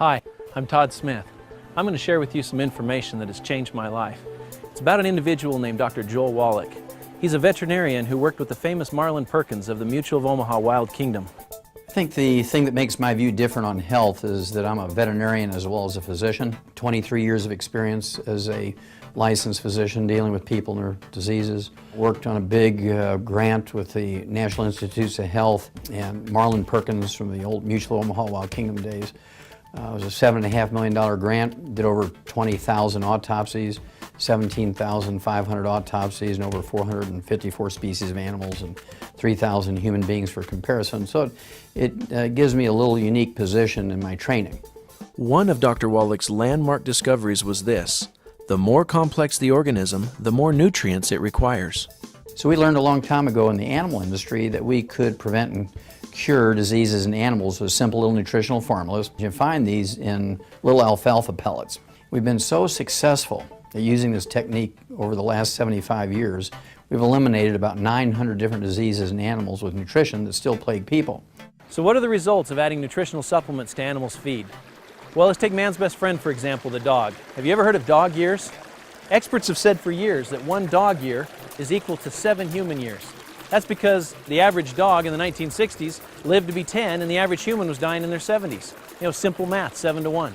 Hi, I'm Todd Smith. I'm going to share with you some information that has changed my life. It's about an individual named Dr. Joel Wallach. He's a veterinarian who worked with the famous Marlin Perkins of the Mutual of Omaha Wild Kingdom. I think the thing that makes my view different on health is that I'm a veterinarian as well as a physician. 23 years of experience as a licensed physician dealing with people and their diseases. Worked on a big grant with the National Institutes of Health and Marlin Perkins from the old Mutual of Omaha Wild Kingdom days. It was a $7.5 million grant, did over 20,000 autopsies, 17,500 autopsies, and over 454 species of animals and 3,000 human beings for comparison. So it gives me a little unique position in my training. One of Dr. Wallach's landmark discoveries was this: the more complex the organism, the more nutrients it requires. So we learned a long time ago in the animal industry that we could prevent and cure diseases in animals with simple little nutritional formulas. You find these in little alfalfa pellets. We've been so successful at using this technique over the last 75 years, we've eliminated about 900 different diseases in animals with nutrition that still plague people. So what are the results of adding nutritional supplements to animals' feed? Well, let's take man's best friend, for example, the dog. Have you ever heard of dog years? Experts have said for years that one dog year is equal to 7 human years. That's because the average dog in the 1960s lived to be 10 and the average human was dying in their 70s. You know, simple math, 7 to 1.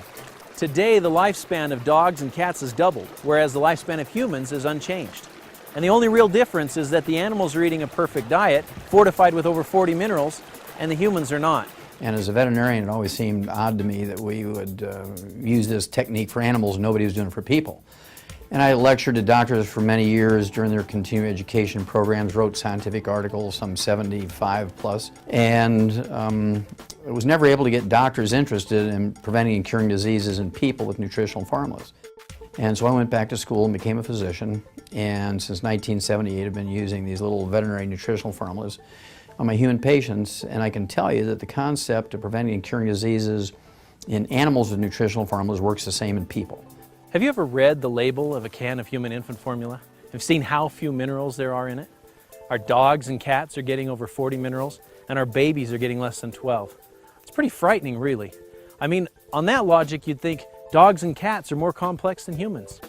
Today, the lifespan of dogs and cats has doubled, whereas the lifespan of humans is unchanged. And the only real difference is that the animals are eating a perfect diet, fortified with over 40 minerals, and the humans are not. And as a veterinarian, it always seemed odd to me that we would use this technique for animals and nobody was doing it for people. And I lectured to doctors for many years during their continuing education programs, wrote scientific articles, some 75 plus, and I was never able to get doctors interested in preventing and curing diseases in people with nutritional formulas. And so I went back to school and became a physician, and since 1978 I've been using these little veterinary nutritional formulas on my human patients, and I can tell you that the concept of preventing and curing diseases in animals with nutritional formulas works the same in people. Have you ever read the label of a can of human infant formula? Have you seen how few minerals there are in it? Our dogs and cats are getting over 40 minerals, and our babies are getting less than 12. It's pretty frightening, really. I mean, on that logic, you'd think dogs and cats are more complex than humans.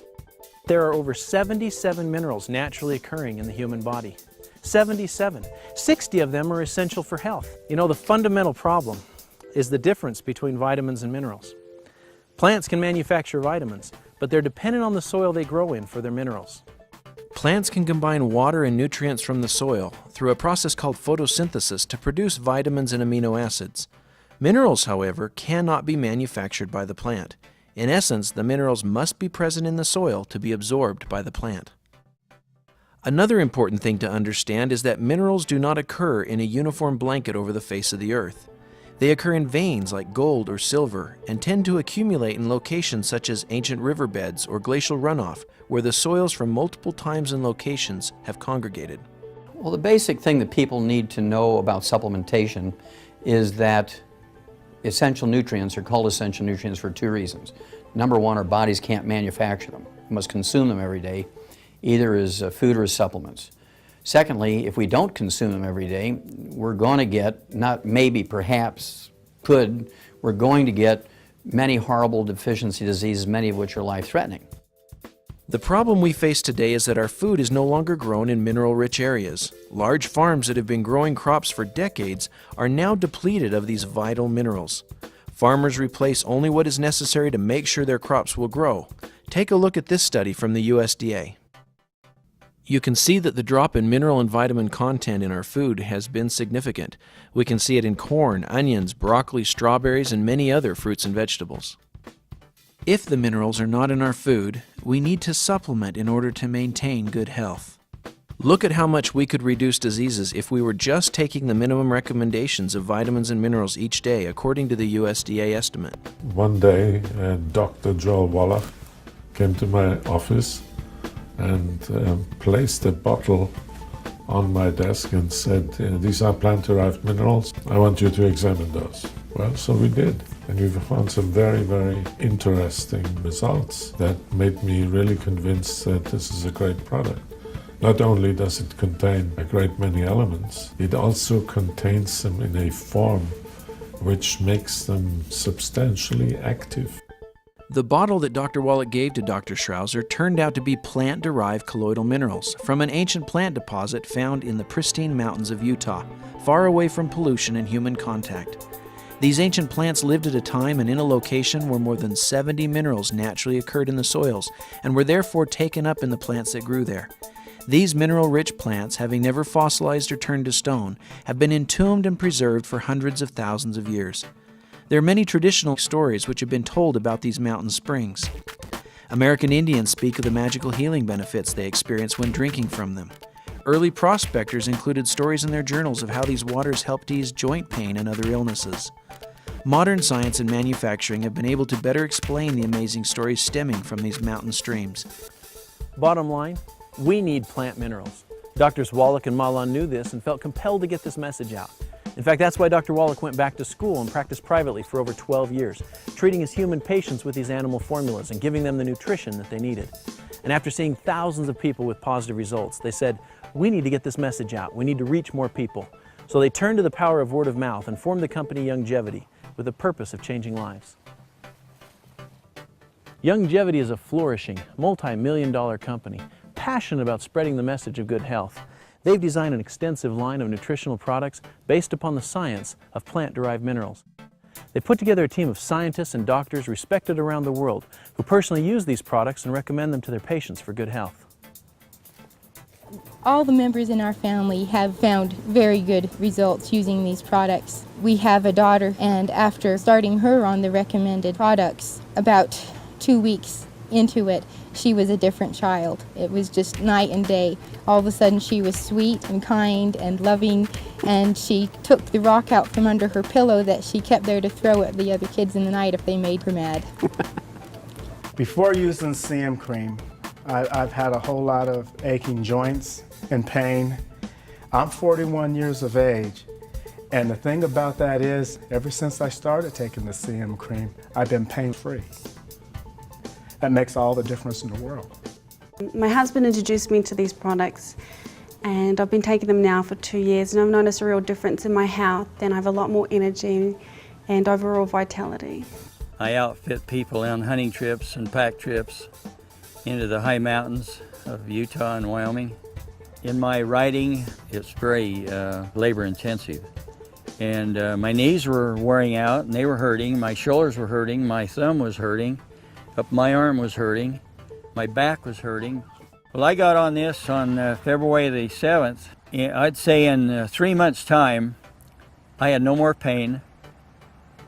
There are over 77 minerals naturally occurring in the human body. 77. 60 of them are essential for health. You know, the fundamental problem is the difference between vitamins and minerals. Plants can manufacture vitamins, but they're dependent on the soil they grow in for their minerals. Plants can combine water and nutrients from the soil through a process called photosynthesis to produce vitamins and amino acids. Minerals, however, cannot be manufactured by the plant. In essence, the minerals must be present in the soil to be absorbed by the plant. Another important thing to understand is that minerals do not occur in a uniform blanket over the face of the earth. They occur in veins like gold or silver and tend to accumulate in locations such as ancient riverbeds or glacial runoff, where the soils from multiple times and locations have congregated. Well, the basic thing that people need to know about supplementation is that essential nutrients are called essential nutrients for 2 reasons. Number one, our bodies can't manufacture them. We must consume them every day, either as food or as supplements. Secondly, if we don't consume them every day, we're going to get, not maybe, perhaps, could, we're going to get many horrible deficiency diseases, many of which are life-threatening. The problem we face today is that our food is no longer grown in mineral-rich areas. Large farms that have been growing crops for decades are now depleted of these vital minerals. Farmers replace only what is necessary to make sure their crops will grow. Take a look at this study from the USDA. You can see that the drop in mineral and vitamin content in our food has been significant. We can see it in corn, onions, broccoli, strawberries, and many other fruits and vegetables. If the minerals are not in our food, we need to supplement in order to maintain good health. Look at how much we could reduce diseases if we were just taking the minimum recommendations of vitamins and minerals each day, according to the USDA estimate. One day, Dr. Joel Wallach came to my office and placed a bottle on my desk and said, "These are plant-derived minerals. I want you to examine those." Well, so we did. And we found some very, very interesting results that made me really convinced that this is a great product. Not only does it contain a great many elements, it also contains them in a form which makes them substantially active. The bottle that Dr. Wallach gave to Dr. Schrauser turned out to be plant-derived colloidal minerals from an ancient plant deposit found in the pristine mountains of Utah, far away from pollution and human contact. These ancient plants lived at a time and in a location where more than 70 minerals naturally occurred in the soils and were therefore taken up in the plants that grew there. These mineral-rich plants, having never fossilized or turned to stone, have been entombed and preserved for hundreds of thousands of years. There are many traditional stories which have been told about these mountain springs. American Indians speak of the magical healing benefits they experience when drinking from them. Early prospectors included stories in their journals of how these waters helped ease joint pain and other illnesses. Modern science and manufacturing have been able to better explain the amazing stories stemming from these mountain streams. Bottom line, we need plant minerals. Doctors Wallach and Malan knew this and felt compelled to get this message out. In fact, that's why Dr. Wallach went back to school and practiced privately for over 12 years, treating his human patients with these animal formulas and giving them the nutrition that they needed. And after seeing thousands of people with positive results, they said, we need to get this message out. We need to reach more people. So they turned to the power of word of mouth and formed the company Youngevity with the purpose of changing lives. Youngevity is a flourishing, multi-million-dollar company, passionate about spreading the message of good health. They've designed an extensive line of nutritional products based upon the science of plant-derived minerals. They put together a team of scientists and doctors respected around the world who personally use these products and recommend them to their patients for good health. All the members in our family have found very good results using these products. We have a daughter, and after starting her on the recommended products, about 2 weeks into it, she was a different child. It was just night and day. All of a sudden she was sweet and kind and loving, and she took the rock out from under her pillow that she kept there to throw at the other kids in the night if they made her mad. Before using CM cream, I've had a whole lot of aching joints and pain. I'm 41 years of age, and the thing about that is, ever since I started taking the CM cream, I've been pain-free. That makes all the difference in the world. My husband introduced me to these products, and I've been taking them now for 2 years, and I've noticed a real difference in my health, and I have a lot more energy and overall vitality. I outfit people on hunting trips and pack trips into the high mountains of Utah and Wyoming. In my riding, it's very labor intensive. And my knees were wearing out and they were hurting, my shoulders were hurting, my thumb was hurting, up my arm was hurting, my back was hurting. Well, I got on this on February the 7th. I'd say in 3 months' time, I had no more pain.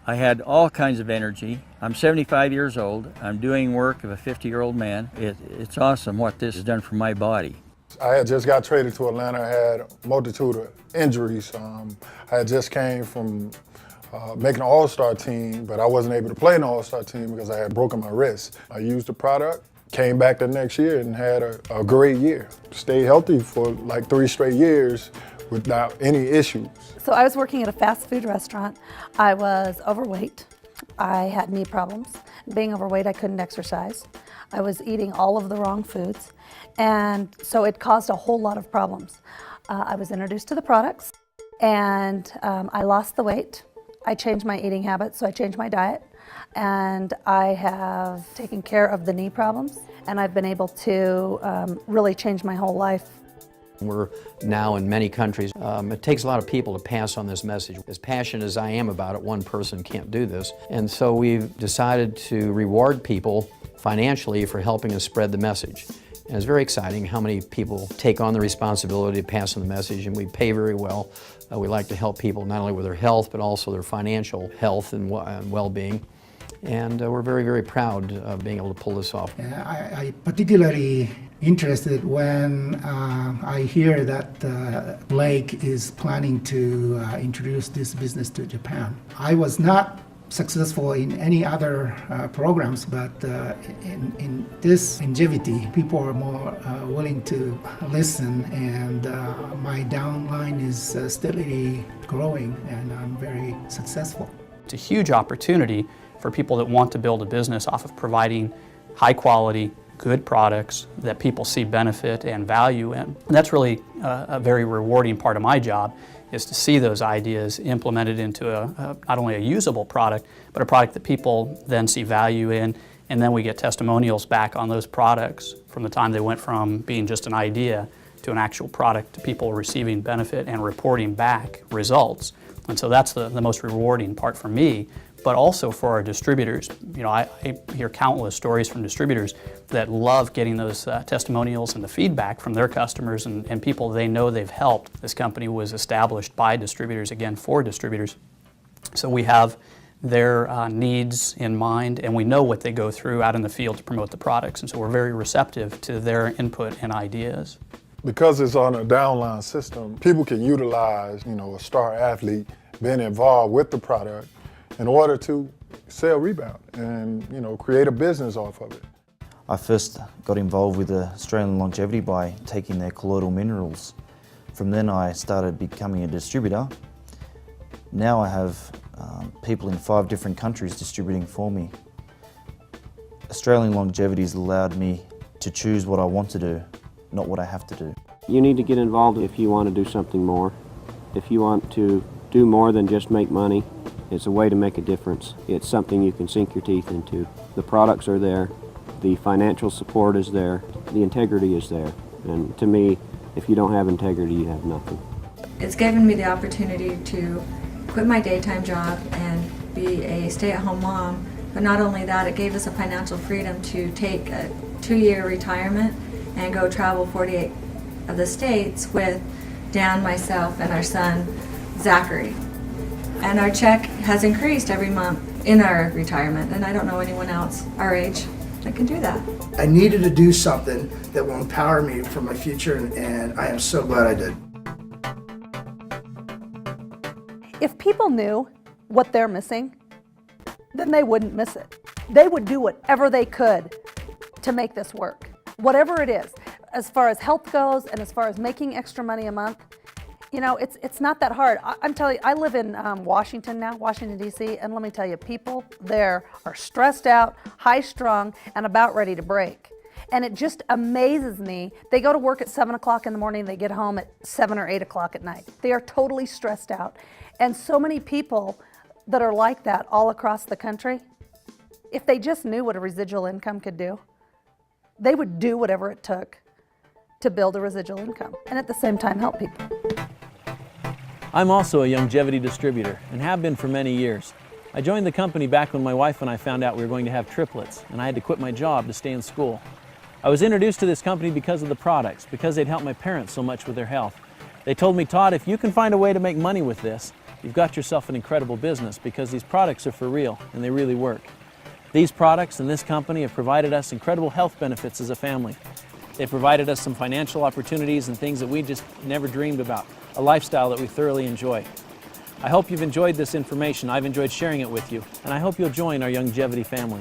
I had all kinds of energy. I'm 75 years old. I'm doing work of a 50-year-old man. It's awesome what this has done for my body. I had just got traded to Atlanta. I had a multitude of injuries. I had just came from making an all-star team, but I wasn't able to play in the all-star team because I had broken my wrist. I used the product, came back the next year and had a great year. Stayed healthy for like 3 straight years without any issues. So I was working at a fast food restaurant. I was overweight. I had knee problems. Being overweight, I couldn't exercise. I was eating all of the wrong foods. And so it caused a whole lot of problems. I was introduced to the products, and I lost the weight. I changed my eating habits, so I changed my diet. And I have taken care of the knee problems, and I've been able to really change my whole life. We're now in many countries. It takes a lot of people to pass on this message. As passionate as I am about it, one person can't do this. And so we've decided to reward people financially for helping us spread the message. And it's very exciting how many people take on the responsibility to pass on the message, and we pay very well. We like to help people not only with their health, but also their financial health and well-being. And we're very, very proud of being able to pull this off. I particularly interested when I hear that Blake is planning to introduce this business to Japan. I was not successful in any other programs, but in this Youngevity, people are more willing to listen, and my downline is steadily growing, and I'm very successful. It's a huge opportunity for people that want to build a business off of providing high quality, good products that people see benefit and value in. And that's really a very rewarding part of my job, is to see those ideas implemented into not only a usable product, but a product that people then see value in, and then we get testimonials back on those products from the time they went from being just an idea to an actual product, to people receiving benefit and reporting back results. And so that's the most rewarding part for me, but also for our distributors. You know, I hear countless stories from distributors that love getting those testimonials and the feedback from their customers and people they know they've helped. This company was established by distributors, again, for distributors. So we have their needs in mind, and we know what they go through out in the field to promote the products, and so we're very receptive to their input and ideas. Because it's on a downline system, people can utilize, you know, a star athlete being involved with the product in order to sell Rebound and, you know, create a business off of it. I first got involved with Australian Longevity by taking their colloidal minerals. From then I started becoming a distributor. Now I have people in 5 different countries distributing for me. Australian Longevity has allowed me to choose what I want to do, not what I have to do. You need to get involved if you want to do something more. If you want to do more than just make money, it's a way to make a difference. It's something you can sink your teeth into. The products are there, the financial support is there, the integrity is there. And to me, if you don't have integrity, you have nothing. It's given me the opportunity to quit my daytime job and be a stay-at-home mom. But not only that, it gave us a financial freedom to take a 2-year retirement and go travel 48 of the states with Dan, myself, and our son, Zachary. And our check has increased every month in our retirement, and I don't know anyone else our age that can do that. I needed to do something that will empower me for my future, and I am so glad I did. If people knew what they're missing, then they wouldn't miss it. They would do whatever they could to make this work, whatever it is. As far as health goes and as far as making extra money a month, you know, it's not that hard. I'm telling you, I live in Washington now, Washington, D.C., and let me tell you, people there are stressed out, high-strung, and about ready to break. And it just amazes me. They go to work at 7 o'clock in the morning, they get home at 7 or 8 o'clock at night. They are totally stressed out. And so many people that are like that all across the country, if they just knew what a residual income could do, they would do whatever it took to build a residual income and at the same time help people. I'm also a Youngevity distributor and have been for many years. I joined the company back when my wife and I found out we were going to have triplets, and I had to quit my job to stay in school. I was introduced to this company because of the products, because they'd helped my parents so much with their health. They told me, Todd, if you can find a way to make money with this, you've got yourself an incredible business, because these products are for real and they really work. These products and this company have provided us incredible health benefits as a family. They provided us some financial opportunities and things that we just never dreamed about, a lifestyle that we thoroughly enjoy. I hope you've enjoyed this information. I've enjoyed sharing it with you, and I hope you'll join our Youngevity family.